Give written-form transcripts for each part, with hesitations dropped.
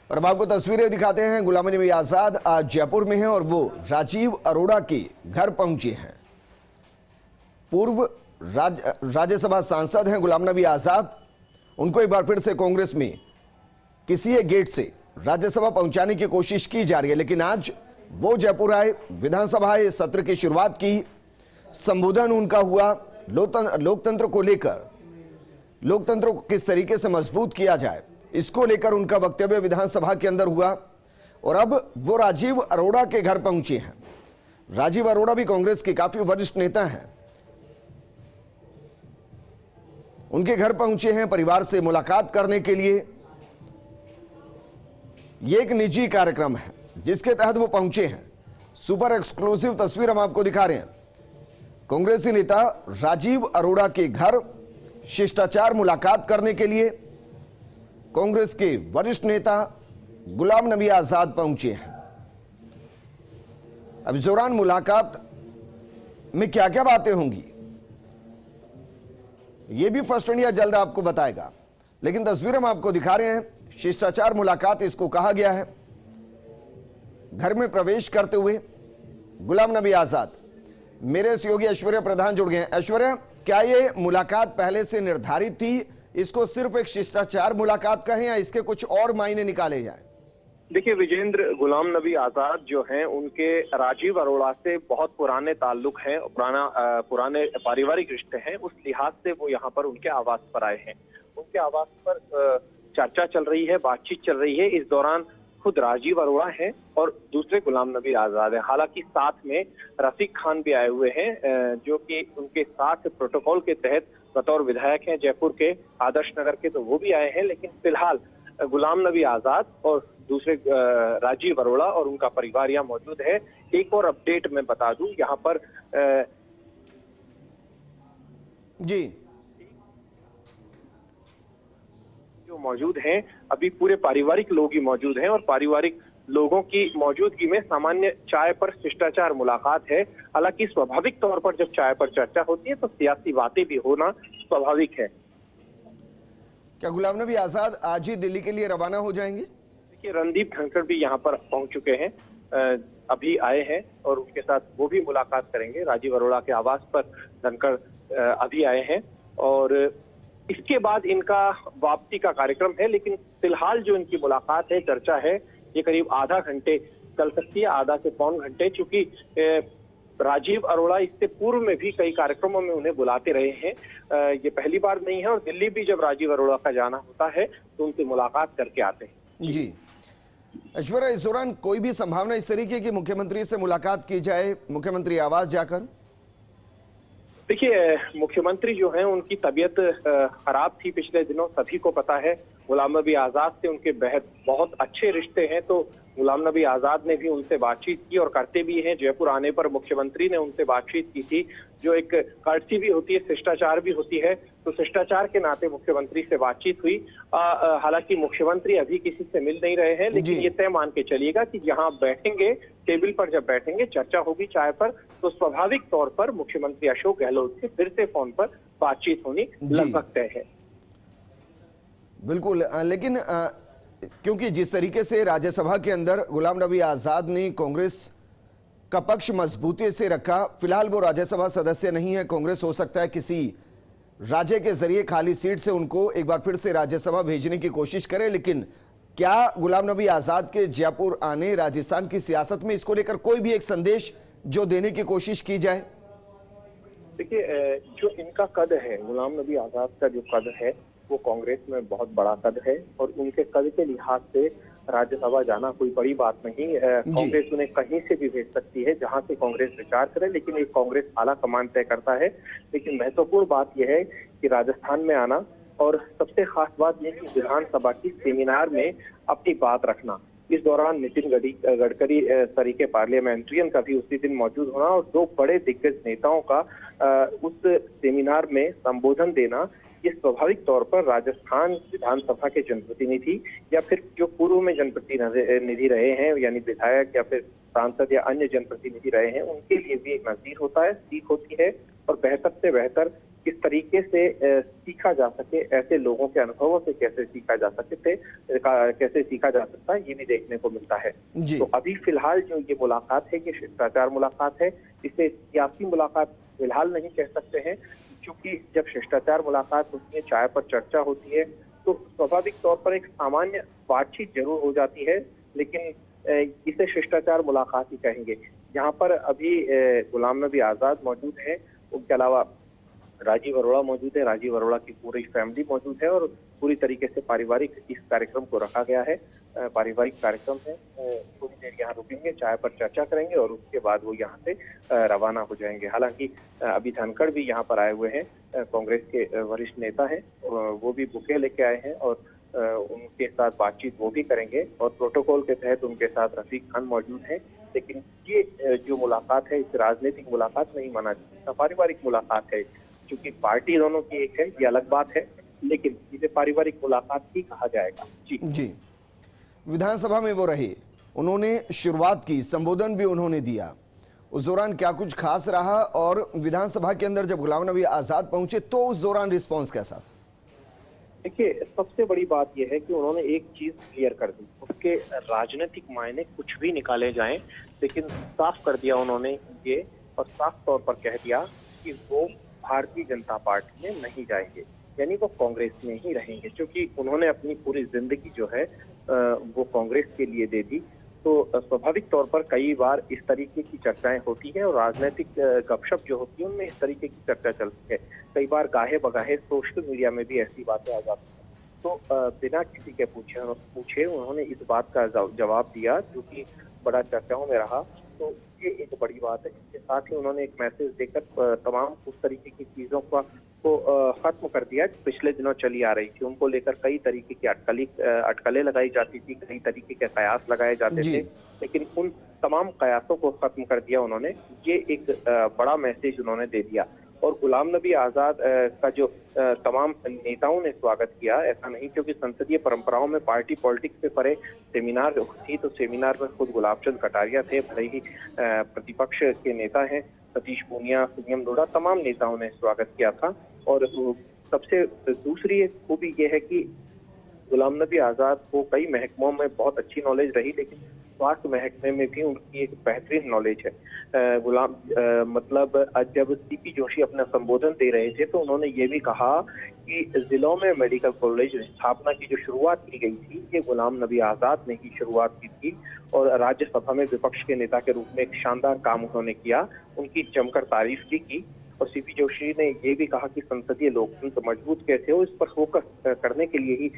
और अब आपको तस्वीरें दिखाते हैं। गुलाम नबी आजाद आज जयपुर में हैं और वो राजीव अरोड़ा के घर पहुंचे हैं। पूर्व राज्यसभा सांसद हैं गुलाम नबी आजाद। उनको एक बार फिर से कांग्रेस में किसी एक गेट से राज्यसभा पहुंचाने की कोशिश की जा रही है, लेकिन आज वो जयपुर आए, विधानसभा सत्र की शुरुआत की, संबोधन उनका हुआ। लोकतंत्र को लेकर, लोकतंत्र को किस तरीके से मजबूत किया जाए, इसको लेकर उनका वक्तव्य विधानसभा के अंदर हुआ। और अब वो राजीव अरोड़ा के घर पहुंचे हैं। राजीव अरोड़ा भी कांग्रेस के काफी वरिष्ठ नेता हैं। उनके घर पहुंचे हैं परिवार से मुलाकात करने के लिए। यह एक निजी कार्यक्रम है जिसके तहत वो पहुंचे हैं। सुपर एक्सक्लूसिव तस्वीर हम आपको दिखा रहे हैं। कांग्रेसी नेता राजीव अरोड़ा के घर शिष्टाचार मुलाकात करने के लिए कांग्रेस के वरिष्ठ नेता गुलाम नबी आजाद पहुंचे हैं। अब इस दौरान मुलाकात में क्या क्या बातें होंगी, यह भी फर्स्ट इंडिया जल्द आपको बताएगा, लेकिन तस्वीर हम आपको दिखा रहे हैं। शिष्टाचार मुलाकात इसको कहा गया है। घर में प्रवेश करते हुए गुलाम नबी आजाद, मेरे सहयोगी ऐश्वर्या प्रधान जुड़ गए हैं। ऐश्वर्या, क्या ये मुलाकात पहले से निर्धारित थी? इसको सिर्फ एक शिष्टाचार मुलाकात कहें या इसके कुछ और मायने निकाले जाएं? देखिए विजेंद्र, गुलाम नबी आजाद जो हैं उनके राजीव अरोड़ा से बहुत पुराने ताल्लुक हैं, पुराने पारिवारिक रिश्ते हैं। उस लिहाज से वो यहाँ पर उनके आवास पर आए हैं। उनके आवास पर चर्चा चल रही है, बातचीत चल रही है। इस दौरान खुद राजीव अरोड़ा हैं और दूसरे गुलाम नबी आजाद हैं। हालांकि साथ में रफीक खान भी आए हुए हैं, जो कि उनके साथ प्रोटोकॉल के तहत बतौर विधायक हैं जयपुर के आदर्श नगर के, तो वो भी आए हैं। लेकिन फिलहाल गुलाम नबी आजाद और दूसरे राजीव अरोड़ा और उनका परिवार यहाँ मौजूद है। एक और अपडेट मैं बता दूं, यहाँ पर जी जो मौजूद हैं अभी पूरे पारिवारिक लोग ही मौजूद हैं और पारिवारिक लोगों की मौजूदगी में सामान्य चाय पर शिष्टाचार मुलाकात है। हालांकि स्वाभाविक तौर पर जब चाय पर चर्चा होती है तो सियासी बातें भी होना स्वाभाविक है। क्या गुलाम नबी आजाद आज ही दिल्ली के लिए रवाना हो जाएंगे? देखिए, रणदीप धनखड़ भी यहाँ पर पहुंच चुके हैं, अभी आए हैं और उनके साथ वो भी मुलाकात करेंगे। राजीव अरोड़ा के आवास पर धनखड़ अभी आए हैं और इसके बाद इनका वापसी का कार्यक्रम है। लेकिन फिलहाल जो इनकी मुलाकात है, चर्चा है, ये करीब आधा घंटे चल सकती है, आधा से पौन घंटे। चूंकि राजीव अरोड़ा इससे पूर्व में भी कई कार्यक्रमों में उन्हें बुलाते रहे हैं, ये पहली बार नहीं है। और दिल्ली भी जब राजीव अरोड़ा का जाना होता है तो उनसे मुलाकात करके आते हैं। जी ऐश्वर्या, इस दौरान कोई भी संभावना इस तरीके की मुख्यमंत्री से मुलाकात की जाए, मुख्यमंत्री आवास जाकर? देखिए, मुख्यमंत्री जो हैं उनकी तबीयत खराब थी पिछले दिनों, सभी को पता है। गुलाम नबी आजाद से उनके बहुत अच्छे रिश्ते हैं, तो गुलाम नबी आजाद ने भी उनसे बातचीत की और करते भी हैं। जयपुर आने पर मुख्यमंत्री ने उनसे बातचीत की थी, जो एक कर्टसी भी होती है, शिष्टाचार भी होती है। तो शिष्टाचार के नाते मुख्यमंत्री से बातचीत हुई। हालांकि मुख्यमंत्री अभी किसी से मिल नहीं रहे हैं, लेकिन ये तय मान के चलिएगा कि यहाँ बैठेंगे, टेबल पर जब बैठेंगे, चर्चा होगी चाय पर, तो स्वाभाविक तौर पर मुख्यमंत्री अशोक गहलोत से फिर से फोन पर बातचीत होनी लगभग तय है। बिल्कुल, लेकिन क्योंकि जिस तरीके से राज्यसभा के अंदर गुलाम नबी आजाद ने कांग्रेस का पक्ष मजबूती से रखा, फिलहाल वो राज्यसभा सदस्य नहीं है। कांग्रेस हो सकता है किसी राज्य के जरिए खाली सीट से उनको एक बार फिर से राज्यसभा भेजने की कोशिश करे, लेकिन क्या गुलाम नबी आजाद के जयपुर आने राजस्थान की सियासत में इसको लेकर कोई भी एक संदेश जो देने की कोशिश की जाए? देखिए, जो इनका कद है, गुलाम नबी आजाद का जो कद है वो कांग्रेस में बहुत बड़ा कद है और उनके कद के लिहाज से राज्यसभा जाना कोई बड़ी बात नहीं। कांग्रेस उन्हें कहीं से भी भेज सकती है, जहां से कांग्रेस विचार करे, लेकिन एक कांग्रेस आला कमान तय करता है। लेकिन महत्वपूर्ण बात यह है कि राजस्थान में आना और सबसे खास बात यह कि विधानसभा की सेमिनार में अपनी बात रखना। इस दौरान नितिन गडकरी तरीके पार्लियामेंट्रियन का भी उसी दिन मौजूद होना और दो बड़े दिग्गज नेताओं का उस सेमिनार में संबोधन देना, ये स्वाभाविक तौर पर राजस्थान विधानसभा के जनप्रतिनिधि या फिर जो पूर्व में जनप्रतिनिधि रहे हैं, यानी विधायक या फिर सांसद या अन्य जनप्रतिनिधि रहे हैं, उनके लिए भी एक नजीर होता है, सीख होती है। और बेहतर से बेहतर किस तरीके से सीखा जा सके, ऐसे लोगों के अनुभवों से कैसे सीखा जा कैसे सीखा जा सकता है, ये भी देखने को मिलता है। जी। तो अभी फिलहाल जो ये मुलाकात है, ये शिष्टाचार मुलाकात है। इसे सियासी मुलाकात फिलहाल नहीं कह सकते हैं, क्योंकि जब शिष्टाचार मुलाकात होती है, चाय पर चर्चा होती है, तो स्वाभाविक तौर पर एक सामान्य बातचीत जरूर हो जाती है, लेकिन इसे शिष्टाचार मुलाकात ही कहेंगे। यहाँ पर अभी गुलाम नबी आजाद मौजूद है, उनके अलावा राजीव अरोड़ा मौजूद है, राजीव अरोड़ा की पूरी फैमिली मौजूद है, और पूरी तरीके से पारिवारिक इस कार्यक्रम को रखा गया है। पारिवारिक कार्यक्रम है। थोड़ी देर यहाँ रुकेंगे, चाय पर चर्चा करेंगे और उसके बाद वो यहाँ से रवाना हो जाएंगे। हालांकि अभी धनखड़ भी यहाँ पर आए हुए हैं, कांग्रेस के वरिष्ठ नेता हैं, वो भी बुके लेके आए हैं और उनके साथ बातचीत वो भी करेंगे, और प्रोटोकॉल के तहत उनके साथ रफीक खान मौजूद है। लेकिन ये जो मुलाकात है, इस राजनीतिक मुलाकात नहीं माना जाता, पारिवारिक मुलाकात है। क्योंकि पार्टी दोनों की एक है, ये अलग बात है, लेकिन इसे पारिवारिक मुलाकात ही कहा जाएगा। जी। विधानसभा में वो रहे, उन्होंने शुरुआत की, संबोधन भी उन्होंने दिया। उस दौरान क्या कुछ खास रहा, और विधानसभा के अंदर जब गुलाम नबी आजाद पहुंचे तो उस दौरान रिस्पॉन्स कैसा? देखिए, सबसे बड़ी बात यह है कि उन्होंने एक चीज क्लियर कर दी, उसके राजनीतिक मायने कुछ भी निकाले जाएं, लेकिन साफ कर दिया उन्होंने ये, और साफ तौर पर कह दिया कि वो भारतीय जनता पार्टी में नहीं जाएंगे, यानी वो कांग्रेस में ही रहेंगे। क्योंकि उन्होंने अपनी पूरी जिंदगी जो है वो कांग्रेस के लिए दे दी। तो स्वाभाविक तौर पर कई बार इस तरीके की चर्चाएं होती हैं, और राजनीतिक गपशप जो होती है उनमें इस तरीके की चर्चा चलती है। कई बार गाहे बगाहे सोशल मीडिया में भी ऐसी बातें आ जाती हैं। तो बिना किसी के पूछे उन्होंने इस बात का जवाब दिया, जो कि बड़ा चर्चाओं में रहा। तो ये एक बड़ी बात है। इसके साथ ही उन्होंने एक मैसेज देकर तमाम उस तरीके की चीजों को खत्म कर दिया जो पिछले दिनों चली आ रही थी। उनको लेकर कई तरीके की अटकलें लगाई जाती थी, कई तरीके के कयास लगाए जाते थे, लेकिन उन तमाम कयासों को खत्म कर दिया उन्होंने। ये एक बड़ा मैसेज उन्होंने दे दिया। और गुलाम नबी आजाद का जो तमाम नेताओं ने स्वागत किया, ऐसा नहीं, क्योंकि संसदीय परंपराओं में पार्टी पॉलिटिक्स से परे सेमिनार थी, तो सेमिनार में खुद गुलाब चंद कटारिया थे, भले ही प्रतिपक्ष के नेता हैं, सतीश पूनिया, संयम लोढ़ा, तमाम नेताओं ने स्वागत किया था। और सबसे दूसरी एक खूबी ये है कि गुलाम नबी आजाद को कई महकमों में बहुत अच्छी नॉलेज रही, लेकिन स्वास्थ्य महकमे में भी उनकी एक बेहतरीन नॉलेज है। मतलब जब सीपी जोशी अपना संबोधन दे रहे थे तो उन्होंने ये भी कहा कि जिलों में मेडिकल कॉलेज स्थापना की जो शुरुआत की गई थी, ये गुलाम नबी आजाद ने ही शुरुआत की थी, और राज्यसभा में विपक्ष के नेता के रूप में एक शानदार काम उन्होंने किया, उनकी जमकर तारीफ भी की। और सीपी जोशी ने ये भी कहा कि संसदीय लोकतंत्र मजबूत कैसे हो, इस पर फोकस करने के लिए ही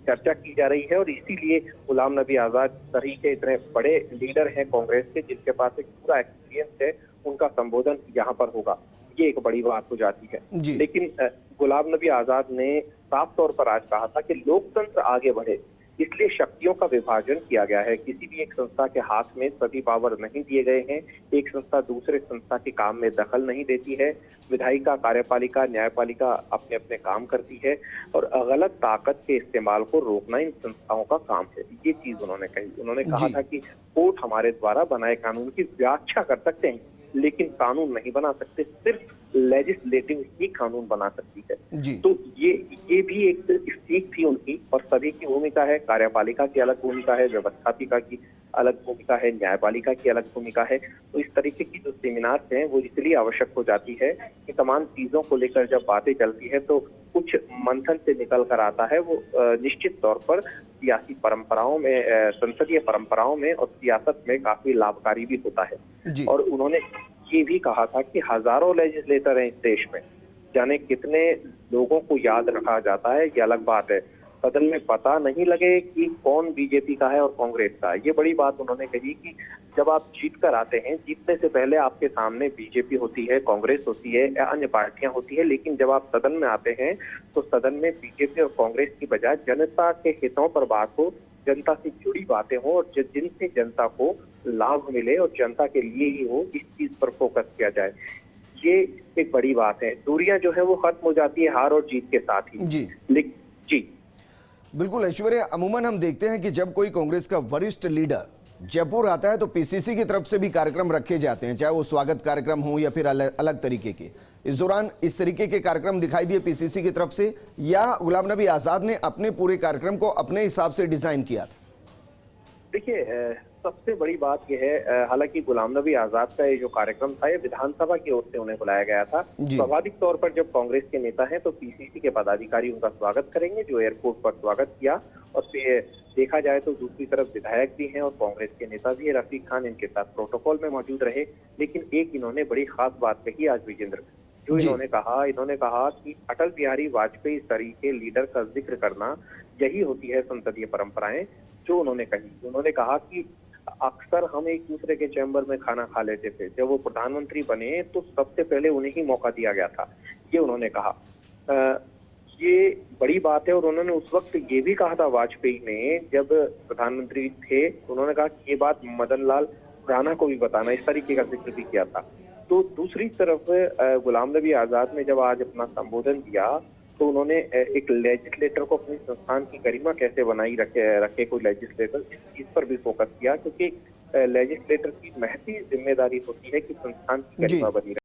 चर्चा की जा रही है। और इसीलिए गुलाम नबी आजाद तरीके इतने बड़े लीडर हैं कांग्रेस के, जिनके पास एक पूरा एक्सपीरियंस है, उनका संबोधन यहाँ पर होगा, ये एक बड़ी बात हो जाती है। लेकिन गुलाम नबी आजाद ने साफ तौर पर आज कहा था कि लोकतंत्र आगे बढ़े, इसलिए शक्तियों का विभाजन किया गया है। किसी भी एक संस्था के हाथ में सभी पावर नहीं दिए गए हैं। एक संस्था दूसरे संस्था के काम में दखल नहीं देती है। विधायिका, कार्यपालिका, न्यायपालिका अपने अपने काम करती है, और गलत ताकत के इस्तेमाल को रोकना इन संस्थाओं का काम है। ये चीज उन्होंने कही। उन्होंने कहा था कि कोर्ट हमारे द्वारा बनाए कानून की व्याख्या कर सकते हैं, लेकिन कानून नहीं बना सकते, सिर्फ लेजिस्लेटिव ही कानून बना सकती है। तो ये भी एक सीख थी उनकी, और सभी की भूमिका है। कार्यपालिका की अलग भूमिका है, व्यवस्थापिका की अलग भूमिका है, न्यायपालिका की अलग भूमिका है। तो इस तरीके की जो सेमिनार्स हैं वो इसलिए आवश्यक हो जाती है कि तमाम चीजों को लेकर जब बातें चलती है तो कुछ मंथन से निकल कर आता है, वो निश्चित तौर पर सियासी परंपराओं में, संसदीय परंपराओं में और सियासत में काफी लाभकारी भी होता है। और उन्होंने ये भी कहा था कि हजारों लेजिस्लेटर हैं इस देश में, जाने कितने लोगों को याद रखा जाता है, ये अलग बात है, सदन में पता नहीं लगे कि कौन बीजेपी का है और कांग्रेस का है। ये बड़ी बात उन्होंने कही कि जब आप जीत कर आते हैं, जीतने से पहले आपके सामने बीजेपी होती है, कांग्रेस होती है या अन्य पार्टियां होती है, लेकिन जब आप सदन में आते हैं तो सदन में बीजेपी और कांग्रेस की बजाय जनता के हितों पर बात हो, जनता से जुड़ी बातें हो, और जिनसे जनता को लाभ मिले और जनता के लिए ही हो, इस चीज पर फोकस किया जाए। ये एक बड़ी बात है। दूरियां जो है वो खत्म हो जाती है हार और जीत के साथ ही। जी बिल्कुल ऐश्वर्या, अमूमन हम देखते हैं कि जब कोई कांग्रेस का वरिष्ठ लीडर जयपुर आता है तो पीसीसी की तरफ से भी कार्यक्रम रखे जाते हैं, चाहे वो स्वागत कार्यक्रम हो या फिर अलग तरीके के। इस दौरान इस तरीके के कार्यक्रम दिखाई दिए पीसीसी की तरफ से, या गुलाम नबी आजाद ने अपने पूरे कार्यक्रम को अपने हिसाब से डिजाइन किया था? देखिए, सबसे बड़ी बात यह है, हालांकि गुलाम नबी आजाद का ये जो कार्यक्रम था, ये विधानसभा की ओर से उन्हें बुलाया गया था। स्वाभाविक तौर पर जब कांग्रेस के नेता हैं तो पीसीसी के पदाधिकारी उनका स्वागत करेंगे, जो एयरपोर्ट पर स्वागत किया। और फिर देखा जाए तो दूसरी तरफ विधायक भी हैं और कांग्रेस के नेता भी है, रफीक खान इनके साथ प्रोटोकॉल में मौजूद रहे। लेकिन एक इन्होंने बड़ी खास बात कही आज विजेंद्र, जो इन्होंने कहा कि अटल बिहारी वाजपेयी स्तरीय के लीडर का जिक्र करना, यही होती है संसदीय परंपराएं। जो उन्होंने कहा कि अक्सर हम एक दूसरे के चैम्बर में खाना खा लेते थे, जब वो प्रधानमंत्री बने तो सबसे पहले उन्हें ही मौका दिया गया था, ये उन्होंने कहा। ये बड़ी बात है। और उन्होंने उस वक्त ये भी कहा था, वाजपेयी ने जब प्रधानमंत्री थे, उन्होंने कहा कि ये बात मदन लाल खुराना को भी बताना, इस तरीके का जिक्र भी किया था। तो दूसरी तरफ गुलाम नबी आजाद ने जब आज अपना संबोधन दिया तो उन्होंने एक लेजिस्लेटर को अपने संस्थान की गरिमा कैसे बनाई रखे कोई लेजिस्लेटर, इस चीज पर भी फोकस किया, क्योंकि लेजिस्लेटर की महती जिम्मेदारी होती है कि संस्थान की गरिमा बनी रहे।